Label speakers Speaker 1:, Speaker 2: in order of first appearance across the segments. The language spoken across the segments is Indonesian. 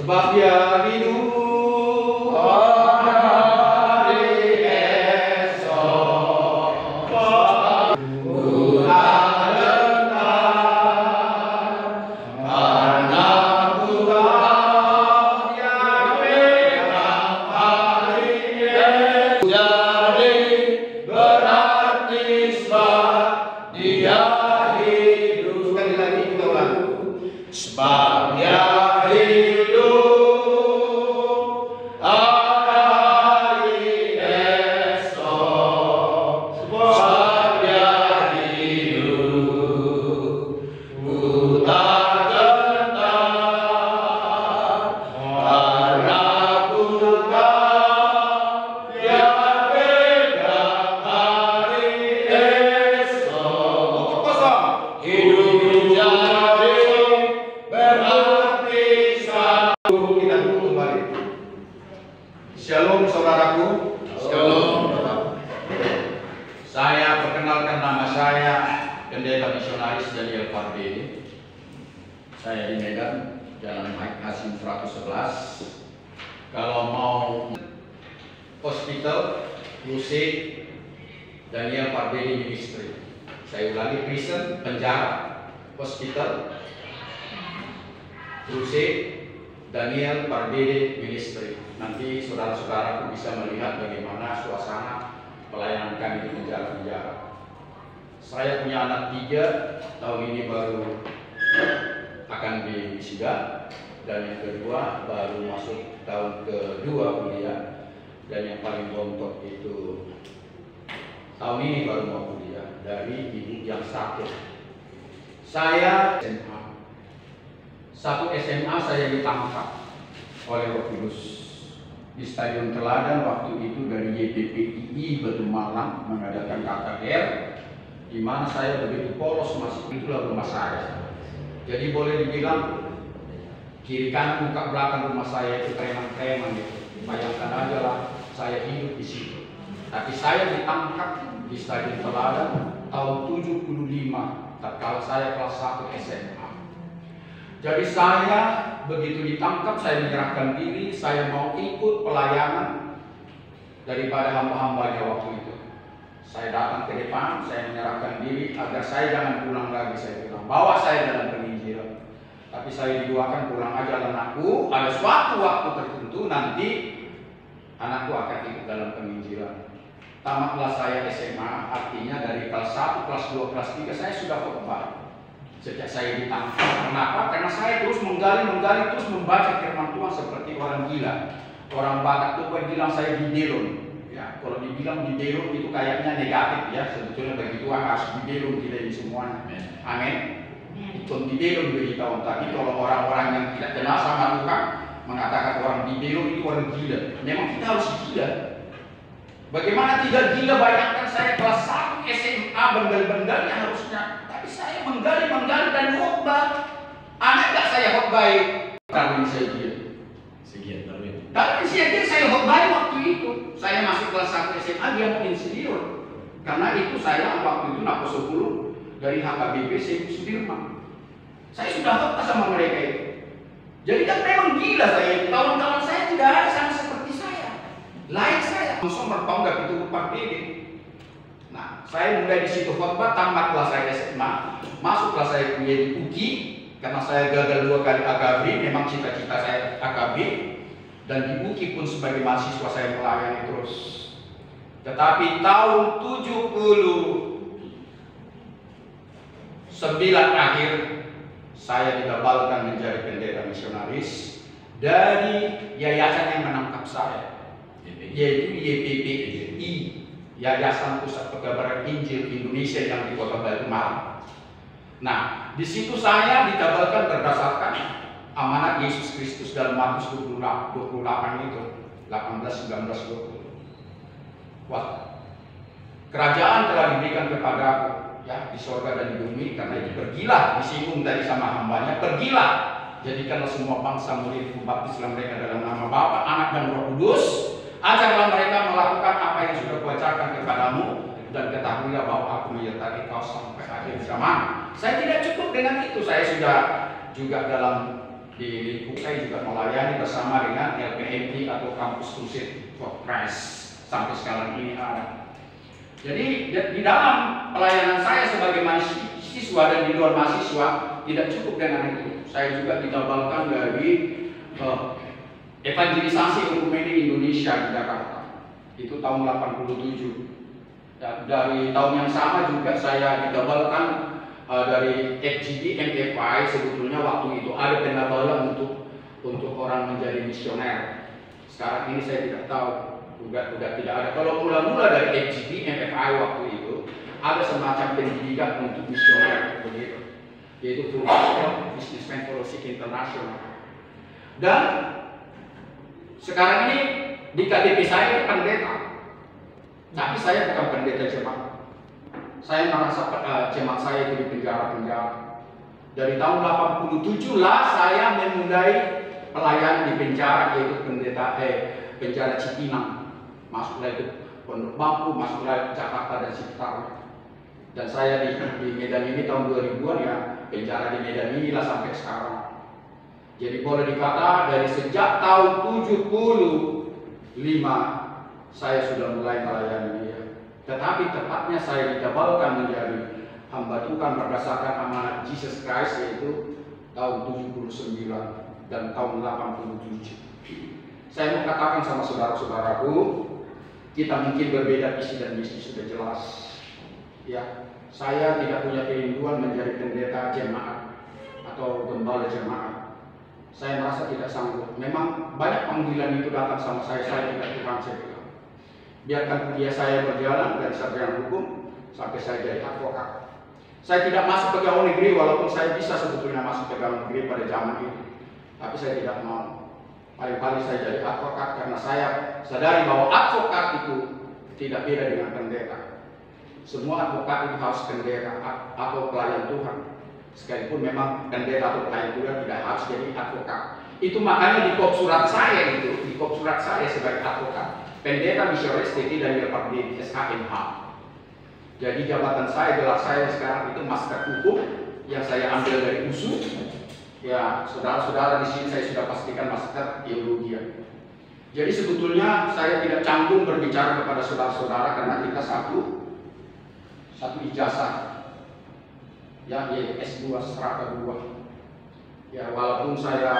Speaker 1: Sebab dia hidup hari esok. Tuhan benar, karena Tuhan yang pegang hari esok. Jadi berarti sebab dia hidup. Sekali lagi kita ulang. Sebab dia Shalom saudaraku.
Speaker 2: Shalom.
Speaker 1: Saya perkenalkan nama saya Pendeta Misionaris Daniel Pardede. Saya di Medan, Jalan Mike Hasim 111. Kalau mau hospital, crusade, Daniel Pardede Ministry. Saya ulangi, prison, penjara, hospital, crusade, Daniel Pardede Ministry. Nanti saudara-saudaraku bisa melihat bagaimana suasana pelayanan kami di penjara-penjara. Saya punya anak 3, tahun ini baru akan diwisuda, dan yang kedua baru masuk tahun kedua kuliah, dan yang paling bontot itu tahun ini baru mau kuliah dari ibu yang sakit. Saya SMA. Satu SMA saya ditangkap oleh Roh Kudus di Stadion Teladan waktu itu dari YPPII Batu Malang mengadakan KKR, di mana saya begitu polos masuk. Itulah rumah saya. Jadi boleh dibilang kiri kanan muka belakang rumah saya itu preman-preman gitu. Bayangkan aja lah saya hidup di situ. Tapi saya ditangkap di Stadion Teladan tahun 75 tatkala saya kelas 1 SMA. Jadi saya begitu ditangkap, saya menyerahkan diri, saya mau ikut pelayanan daripada hamba-hambanya waktu itu. Saya datang ke depan, saya menyerahkan diri agar saya jangan pulang lagi. Saya bilang, bawa saya dalam penginjilan. Tapi saya diduakan, pulang aja anakku, ada suatu waktu tertentu nanti anakku akan ikut dalam penginjilan. Tamatlah saya SMA, artinya dari kelas 1, kelas 2, kelas 3 saya sudah khotbah. Sejak saya ditangkap. Kenapa? Karena saya terus menggali, terus membaca firman Tuhan seperti orang gila. Orang Batak itu bilang saya didelon. Ya, kalau dibilang didelon itu kayaknya negatif ya. Sebetulnya bagi Tuhan harus didelon kita ini semuanya. Amin. Itu didelon bagi tahun. Tapi kalau orang-orang yang tidak kenal sama Tuhan mengatakan orang didelon itu orang gila. Memang kita harus gila. Bagaimana tidak gila? Bayangkan saya kelas 1 SMA bendal-bendalnya harusnya. Saya menggali dan khotbah. Aneh nggak saya khotbah? Tahun saya
Speaker 2: Sekian tahun.
Speaker 1: Tapi saya khotbah waktu itu. Saya masih kelas 1 SMA, dia mau insinyur. Karena itu saya waktu itu Napo 10 dari HKBP Sebu Sudirman. Saya sudah khotbah sama mereka itu. Jadi kan memang gila saya. Kawan-kawan saya tidak ada sama seperti saya. Lain saya. Langsung bertonggak itu Pardede. Nah, saya mulai di situ khotbah, tamatlah saya SMA, masuklah saya kuliah di UGI karena saya gagal 2 kali AKB, memang cita-cita saya AKB, dan di UGI pun sebagai mahasiswa saya melayani terus. Tetapi tahun 79 akhir saya dikabalkan menjadi pendeta misionaris dari yayasan yang menangkap saya, yaitu YPPII. Yayasan Pusat Pekabaran Injil Indonesia yang di Kota Batu Malang. Nah, di situ saya dikabarkan berdasarkan amanat Yesus Kristus dalam Matius 28 itu, 18, 19, 20. Wah, kerajaan telah diberikan kepadaku ya di sorga dan di bumi, karena itu pergilah, disinggung tadi sama hambanya, pergilah, jadikanlah semua bangsa muridku, baptislah mereka dalam nama Bapa, Anak dan Roh Kudus. Ajarlah mereka melakukan apa yang sudah kuajarkan kepadamu, dan ketahuilah bahwa aku menyertai kau sampai akhir zaman. Saya tidak cukup dengan itu, saya sudah juga dalam di lingkup saya juga melayani bersama dengan LPMT atau Campus Crusade for Christ sampai sekarang ini ada. Jadi di dalam pelayanan saya sebagai mahasiswa dan di luar mahasiswa tidak cukup dengan itu. Saya juga ditabalkan dari evangelisasi Ekumene Indonesia di Jakarta. Itu tahun 87. Dan dari tahun yang sama juga saya ditabalkan dari FGD MFI. Sebetulnya waktu itu ada penabalan untuk orang menjadi misioner. Sekarang ini saya tidak tahu. Udah tidak ada. Kalau mula-mula dari FGD MFI waktu itu ada semacam pendidikan untuk misioner begitu, yaitu Businessman Fellowship International. Dan sekarang ini di KTP saya pendeta, tapi saya bukan pendeta jemaat. Saya merasa jemaat saya itu di penjara-penjara. Dari tahun 87 lah saya memulai pelayanan di penjara, yaitu penjara Cipinang. Masuklah itu Pondok Bambu, masuklah Jakarta dan sekitarnya. Dan saya di Medan ini tahun 2000-an ya, penjara di Medan inilah sampai sekarang. Jadi boleh dikata dari sejak tahun 75 saya sudah mulai melayani dia. Tetapi tepatnya saya ditabalkan menjadi hamba Tuhan berdasarkan amanat Jesus Christ, yaitu tahun 79 dan tahun 87. Saya mau katakan sama saudara-saudaraku, kita mungkin berbeda visi dan misi sudah jelas. Ya, saya tidak punya kerinduan menjadi pendeta jemaat atau gembala jemaat. Saya merasa tidak sanggup. Memang banyak panggilan itu datang sama saya tidak Tuhan, saya bilang. Biarkan kuliah saya berjalan dari sarjana hukum sampai saya jadi advokat. Saya tidak masuk pegawai negeri walaupun saya bisa sebetulnya masuk pegawai negeri pada zaman itu. Tapi saya tidak mau. Paling-paling saya jadi advokat karena saya sadari bahwa advokat itu tidak beda dengan pendeta. Semua advokat itu harus pendeta atau pelayan Tuhan. Sekalipun memang pendeta atau pelayan Tuhan tidak harus jadi advokat. Itu makanya di kop surat saya sebagai advokat, pendeta misionaris STT Daniel Pardede SHMH. Jadi jabatan saya, gelar saya sekarang itu Master Hukum yang saya ambil dari USU. Ya, saudara-saudara di sini saya sudah pastikan Master Teologi. Jadi sebetulnya saya tidak canggung berbicara kepada saudara-saudara karena kita satu ijazah, ya, yaitu S2 strata 2. Ya, walaupun saya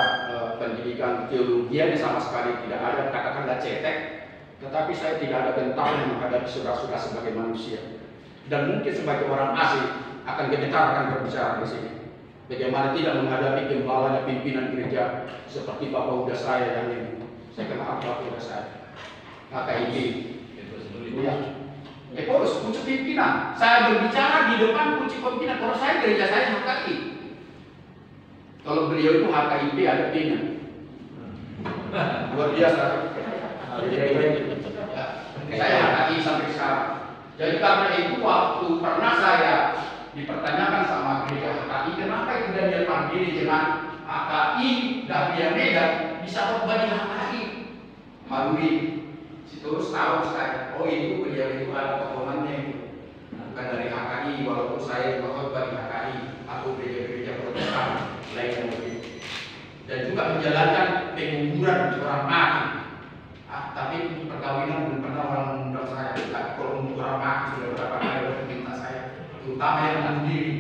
Speaker 1: pendidikan teologi sama sekali tidak ada, katakanlah cetek, tetapi saya tidak ada bentak menghadapi saudara-saudara sebagai manusia. Dan mungkin sebagai orang asing akan gemetar akan berbicara di sini. Bagaimana tidak menghadapi gembala dan pimpinan gereja seperti Bapak Uda saya yang ini. Saya kenal Bapak Uda saya, KKIB. Ya. Terus kunci pimpinan. Saya berbicara di depan kunci pimpinan. Kalau saya gereja saya HKI. Kalau beliau itu HKIB ada P-nya. Luar biasa. Saya HKI sampai sekarang. Jadi karena itu waktu pernah saya dipertanyakan sama gereja HKI, kenapa itu Daniel Pardede dengan HKI Dahlia Medan bisa khotbah di HKI Maruri. Terus tahu saya, oh itu beliau itu ada potongannya itu, bukan dari HKI, walaupun saya berkhotbah di HKI atau gereja-gereja Protestan lain yang begitu. Dan juga menjalankan penguburan orang mati. Tapi perkawinan belum pernah orang mengundang saya. Kalau untuk orang mati sudah berapa kali orang minta saya, terutama yang bunuh diri.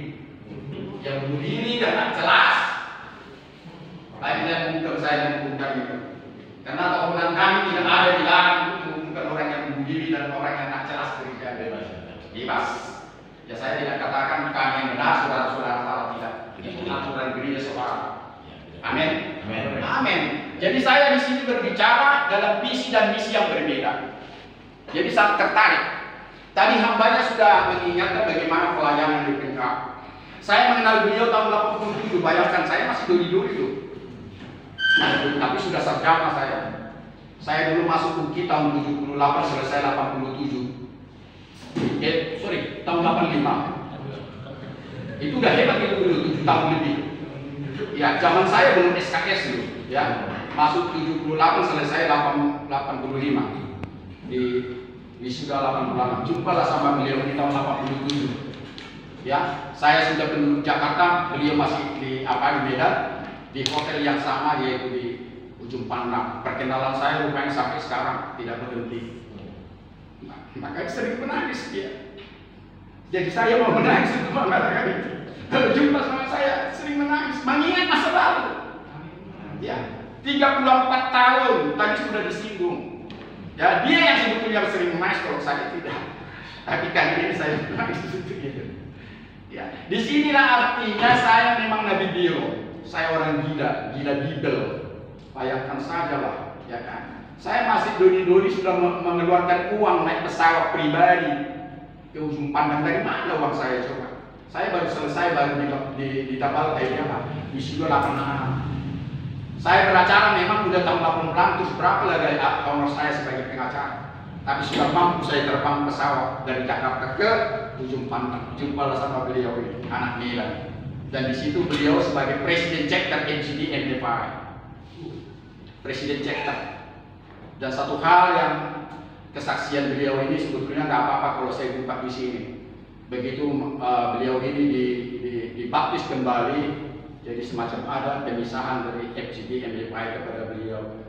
Speaker 1: Yang bunuh diri dan jelas. Lain yang mengundang saya mengundang itu. Karena bangunan kami tidak ada dilarang untuk mengundang orang yang bunuh diri dan orang yang tak jelas gereja. Bebas. Ya saya tidak katakan kami yang benar, saudara-saudara tidak. Itu aturan gereja saudara. Amin.
Speaker 2: Amin.
Speaker 1: Amin. Jadi saya di sini berbicara dalam visi dan misi yang berbeda. Jadi sangat tertarik. Tadi hambanya sudah mengingatkan bagaimana pelayanan di Pengkap. Saya mengenal beliau tahun 87. Bayangkan saya masih duri-duri itu. Tapi sudah sarjana saya. Saya dulu masuk UKI tahun 78, selesai 87. Tahun 85. Itu udah hebat itu dulu, 7 tahun lebih. Ya, zaman saya belum SKS dulu, ya. Masuk 78, selesai 85. Di wisuda 88. Jumpalah sama beliau di tahun 87. Ya, saya sudah penduduk Jakarta, beliau masih di Medan. di hotel yang sama, yaitu di Ujung Pandang. Perkenalan saya rupanya sampai sekarang tidak berhenti. Makanya sering menangis dia. Jadi saya mau menangis untuk mengatakan itu. Kalau jumpa sama saya sering menangis, mengingat masa lalu. Ya, 34 tahun tadi sudah disinggung. Ya, dia yang sebetulnya sering menangis kalau saya tidak. Tapi kali ini saya menangis untuk itu. Ya, disinilah artinya saya memang Nabi Dio. Saya orang gila, gila Bibel. Bayangkan saja lah, ya kan. Saya masih doni-doni sudah mengeluarkan uang naik pesawat pribadi ke Ujung Pandang. Dari mana uang saya coba? Saya baru selesai, baru di tapal kayaknya Pak, di Silo 86. Saya beracara memang udah tahun 80, terus berapa lagi honor saya sebagai pengacara. Tapi sudah mampu saya terbang pesawat dari Jakarta ke Ujung Pandang. Jumpa sama beliau ini, anak Milan. Dan di situ beliau sebagai Presiden Chapter MCD MDPI. Presiden Chapter. Dan satu hal yang kesaksian beliau ini sebetulnya nggak apa-apa kalau saya buka di sini. Begitu beliau ini dibaptis kembali, jadi semacam ada pemisahan dari FGD MDPI kepada beliau.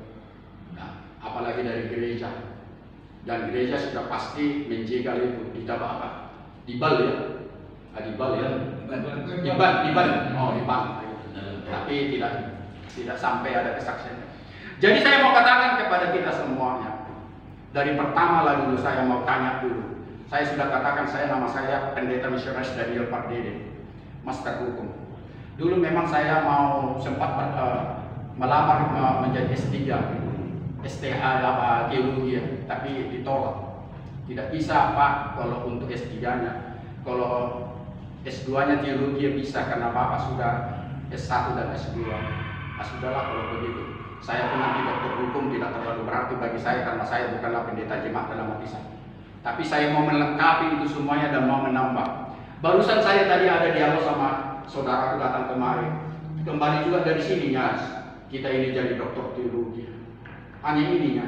Speaker 1: Nah, apalagi dari gereja. Dan gereja sudah pasti menjegal itu. Ditambah apa? Dibal ya? Dibal ya? Diban. Oh, diban. Tapi tidak sampai ada kesaksian. Jadi saya mau katakan kepada kita semuanya. Dari pertama lah dulu saya mau tanya dulu. Saya sudah katakan nama saya Pendeta Misionaris Daniel Pardede, Master Hukum. Dulu memang saya mau sempat melamar menjadi S3, STH teologi, tapi ditolak. Tidak bisa Pak kalau untuk S3-nya. Kalau S2-nya teologi bisa, karena Bapak sudah S1 dan S2. Nah, sudahlah kalau begitu. Saya pun nanti dokter hukum tidak terlalu berarti bagi saya karena saya bukanlah pendeta jemaat dalam hati saya. Tapi saya mau melengkapi itu semuanya dan mau menambah. Barusan saya tadi ada dialog sama saudaraku datang kemarin. Kembali juga dari sini ya, kita ini jadi dokter teologi. Hanya ininya.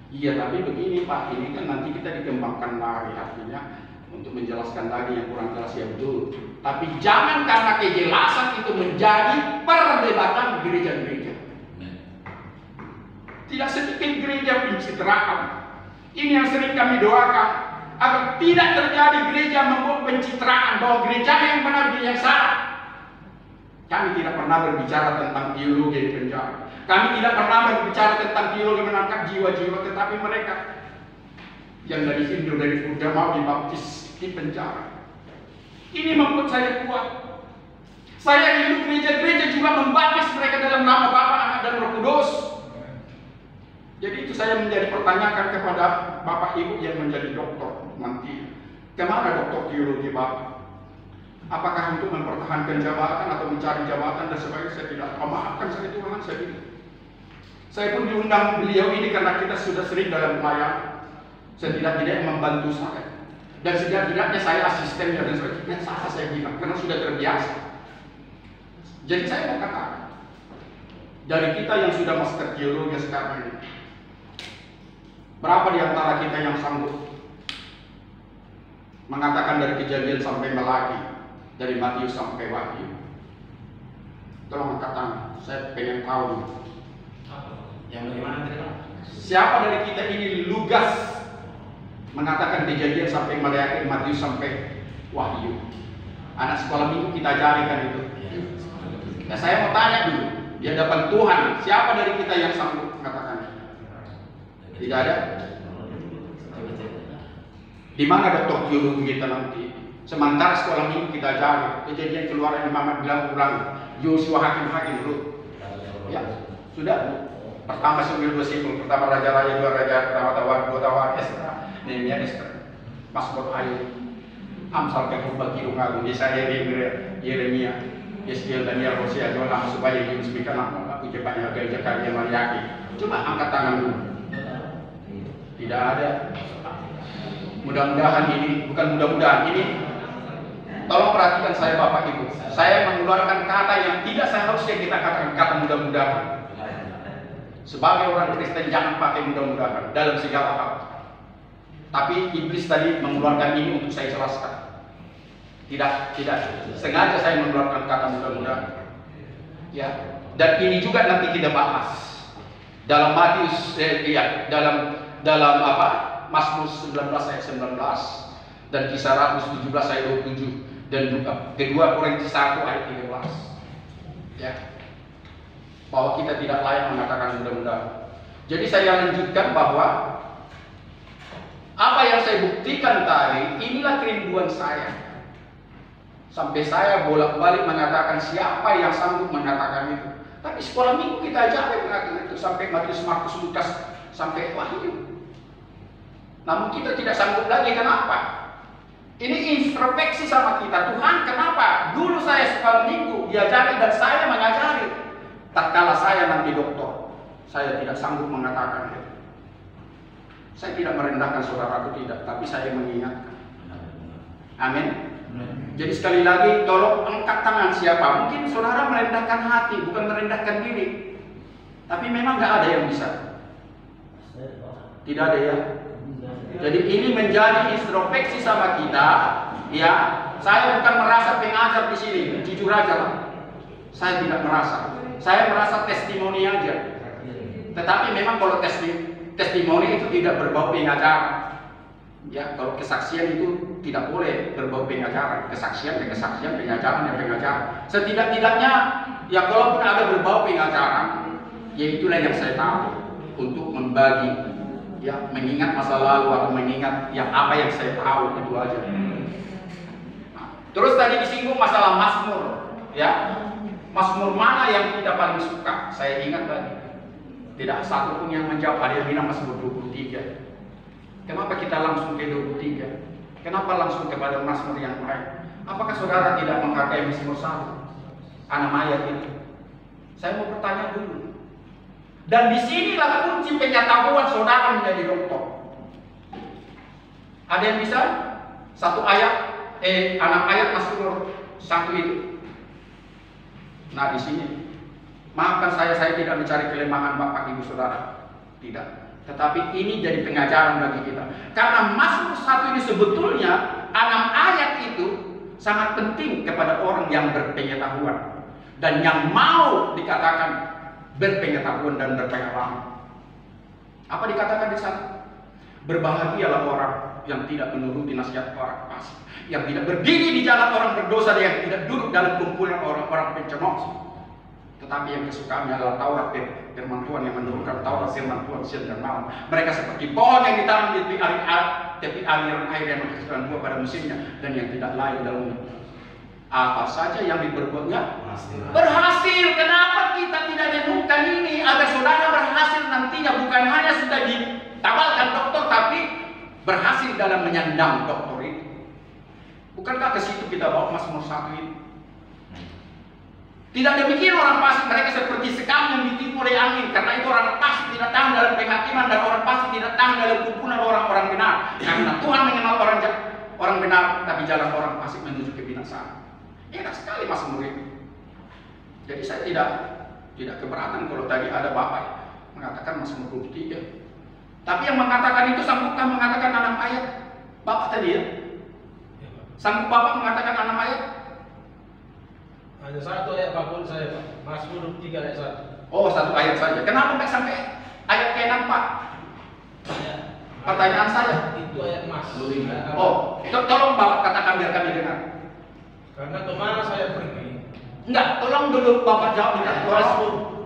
Speaker 1: Iya, tapi begini Pak, ini kan nanti kita dikembangkan lagi, artinya untuk menjelaskan lagi yang kurang jelas ya betul. Tapi jangan karena kejelasan itu menjadi perdebatan gereja-gereja. Tidak sedikit gereja pencitraan. Ini yang sering kami doakan, agar tidak terjadi gereja membuat pencitraan bahwa gereja yang benar dan yang salah. Kami tidak pernah berbicara tentang teologi di penjara. Kami tidak pernah berbicara tentang teologi menangkap jiwa-jiwa, tetapi mereka yang dari Hindu, dari Buddha mau dibaptis di penjara. Ini membuat saya kuat. Saya hidup gereja-gereja juga membaptis mereka dalam nama Bapa, Anak, dan Roh Kudus. Jadi itu saya menjadi pertanyakan kepada Bapak Ibu yang menjadi dokter nanti. Kemana dokter teologi Bapak? Apakah untuk mempertahankan jabatan atau mencari jabatan dan sebagainya? Saya tidak. Maafkan saya Tuhan, saya tidak. Saya pun diundang beliau ini karena kita sudah sering dalam pelayanan. Setidak-tidaknya membantu saya. Dan setidak-tidaknya saya asistennya dan sebagainya. Salah saya bilang karena sudah terbiasa. Jadi saya mau katakan, dari kita yang sudah master teologi sekarang ini, berapa di antara kita yang sanggup mengatakan dari Kejadian sampai Malaki, dari Matius sampai Wahyu? Tolong angkat tangan, saya pengen tahu.
Speaker 2: Yang bagaimana tadi Pak?
Speaker 1: Siapa dari kita ini lugas mengatakan Kejadian sampai Malaki, Matius sampai Wahyu? Anak sekolah minggu kita ajarkan itu. Nah, saya mau tanya dulu, di hadapan Tuhan, siapa dari kita yang sanggup mengatakan? Tidak ada. Di mana dokter teologi kita nanti? Sementara sekolah minggu kita cari Kejadian, Keluaran, Imamat, bilang ulang, Yosua, Hakim dulu. Ya, sudah. Pertama Samuel 2 Simul, pertama Raja-Raja, 2 Raja, pertama Tawar, 2 Tawar, Esra, Nehemia, Esther, Mazmur, Ayub, Amsal, Kekubah, Kirung, Agung, Yesaya, Yeremia, Yeskiel, Daniel, Hosea, Jonas, supaya Yunus, Mika, aku cepatnya gereja Karya, Mariaki. Coba angkat tangan dulu. Tidak ada. Mudah-mudahan ini, bukan mudah-mudahan ini, tolong perhatikan saya Bapak Ibu. Saya mengeluarkan kata yang tidak seharusnya kita katakan, kata mudah-mudahan. Sebagai orang Kristen jangan pakai mudah-mudahan dalam segala hal. Tapi iblis tadi mengeluarkan ini untuk saya jelaskan. Tidak sengaja saya mengeluarkan kata mudah-mudahan. Ya, Dan ini juga nanti kita bahas dalam Matius dalam apa? Mazmur 19 ayat 19 dan Kisah Ratus 17 ayat 27 dan kedua Korintus 1 ayat 13. Ya. Bahwa kita tidak layak mengatakan mudah-mudahan. Jadi saya lanjutkan bahwa apa yang saya buktikan tadi, inilah kerinduan saya. Sampai saya bolak-balik mengatakan siapa yang sanggup mengatakan itu. Tapi sekolah minggu kita ajarin mengatakan itu sampai Matius, Markus, Lukas, sampai Wahyu. Namun kita tidak sanggup lagi. Kenapa? Ini introspeksi sama kita. Tuhan, kenapa? Dulu saya sekolah minggu diajari dan saya mengajari. Tatkala saya nanti doktor, saya tidak sanggup mengatakan itu. Saya tidak merendahkan saudaraku, tidak, tapi saya mengingatkan. Amin. Jadi sekali lagi, tolong angkat tangan siapa. Mungkin saudara merendahkan hati, bukan merendahkan diri. Tapi memang nggak ada yang bisa. Tidak ada ya. Jadi ini menjadi introspeksi sama kita. Ya, saya bukan merasa pengajar di sini, jujur aja lah. Saya tidak merasa. Saya merasa testimoni aja. Tetapi memang kalau testimoni itu tidak berbau pengajaran. Ya, kalau kesaksian itu tidak boleh berbau pengajaran. Kesaksian ya kesaksian, pengajaran ya pengajaran. Setidak-tidaknya ya kalaupun ada berbau pengajaran, ya itulah yang saya tahu untuk membagi, ya mengingat masa lalu atau mengingat yang apa yang saya tahu itu aja. Nah, terus tadi disinggung masalah Mazmur, ya. Mazmur mana yang kita paling suka? Saya ingat tadi. Tidak satu pun yang menjawab. Ada yang bilang Mazmur 23. Kenapa kita langsung ke 23? Kenapa langsung kepada Mazmur yang lain? Apakah saudara tidak menghargai Mazmur 1? Anak ayat itu. Saya mau bertanya dulu. Dan disinilah kunci pengetahuan saudara menjadi doktor. Ada yang bisa? Satu ayat, anak ayat Mazmur 1 itu. Nah di sini, maafkan saya tidak mencari kelemahan Bapak Ibu Saudara, tidak. Tetapi ini jadi pengajaran bagi kita. Karena Mazmur 1 ini sebetulnya 6 ayat itu sangat penting kepada orang yang berpengetahuan dan yang mau dikatakan berpengetahuan dan berpengalaman. Apa dikatakan di sana? Berbahagialah orang yang tidak menuruti nasihat orang fasik, yang tidak berdiri di jalan orang berdosa, yang tidak duduk dalam kumpulan orang-orang pencemooh. Tetapi yang kesukaannya adalah Taurat firman Tuhan, yang menurunkan Taurat firman Tuhan siang dan malam. Mereka seperti pohon yang ditanam di tepi aliran air yang menghasilkan buah pada musimnya dan yang tidak layu daunnya. Apa saja yang diperbuatnya berhasil. Kenapa kita tidak renungkan ini agar saudara berhasil nantinya, bukan hanya sudah ditabalkan dokter, tapi berhasil dalam menyandang dokter itu. Bukankah ke situ kita bawa Mazmur 1 ini? Tidak demikian orang fasik, mereka seperti sekam yang ditipu oleh angin. Karena itu orang fasik tidak tahan dalam penghakiman dan orang fasik tidak tahan dalam kumpulan orang-orang benar. Karena Tuhan mengenal orang benar, tapi jalan orang fasik menuju kebinasaan. Enak sekali Mazmur itu. Jadi saya tidak keberatan kalau tadi ada Bapak mengatakan Mazmur 23. Tapi yang mengatakan itu sanggupkah mengatakan 6 ayat? Bapak tadi ya? Sanggup Bapak mengatakan 6 ayat?
Speaker 3: Hanya satu ayat Pak, saya Pak. Mazmur 3 ayat 1.
Speaker 1: Oh, satu ayat saja. Kenapa nggak sampai ayat ke-6 Pak?
Speaker 3: Ya.
Speaker 1: Pertanyaan saya.
Speaker 3: Itu ayat Mas.
Speaker 1: Oh, tolong Bapak katakan biar kami dengar.
Speaker 3: Karena kemana saya pergi?
Speaker 1: Enggak, tolong dulu Bapak jawab dengan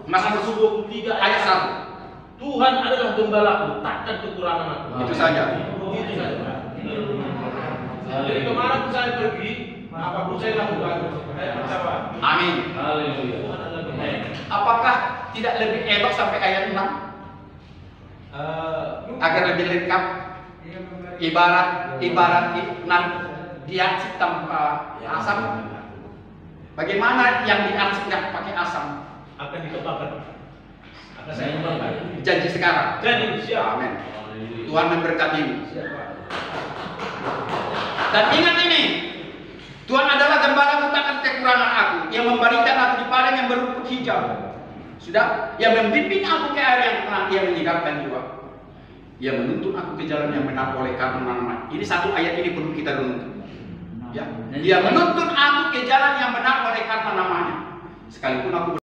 Speaker 3: Mazmur 23
Speaker 1: ayat 1.
Speaker 3: Tuhan adalah gembalaku, takkan kekurangan aku.
Speaker 1: Itu saja.
Speaker 3: Itu saja. Jadi kemana pun saya pergi, apapun saya lakukan, saya percaya.
Speaker 1: Amin.
Speaker 3: Haleluya.
Speaker 1: Apakah tidak lebih elok sampai ayat 6? Agar lebih lengkap. Ibarat diarsip tanpa asam. Bagaimana yang diarsip nggak pakai asam?
Speaker 3: Akan dikembangkan. Akan saya kembangkan.
Speaker 1: Janji sekarang.
Speaker 3: Jadi siap.
Speaker 1: Amin. Tuhan memberkati.
Speaker 3: Siap.
Speaker 1: Dan ingat ini, Tuhan adalah gembala takkan kekurangan aku, yang memberikan aku di padang yang berumput hijau. Sudah, yang membimbing aku ke air yang tenang, yang menyegarkan jiwa. Yang menuntun aku ke jalan yang benar oleh karena nama. Ini satu ayat ini perlu kita renungkan. Ya, dia menuntun aku ke jalan yang benar oleh karena namanya. Sekalipun aku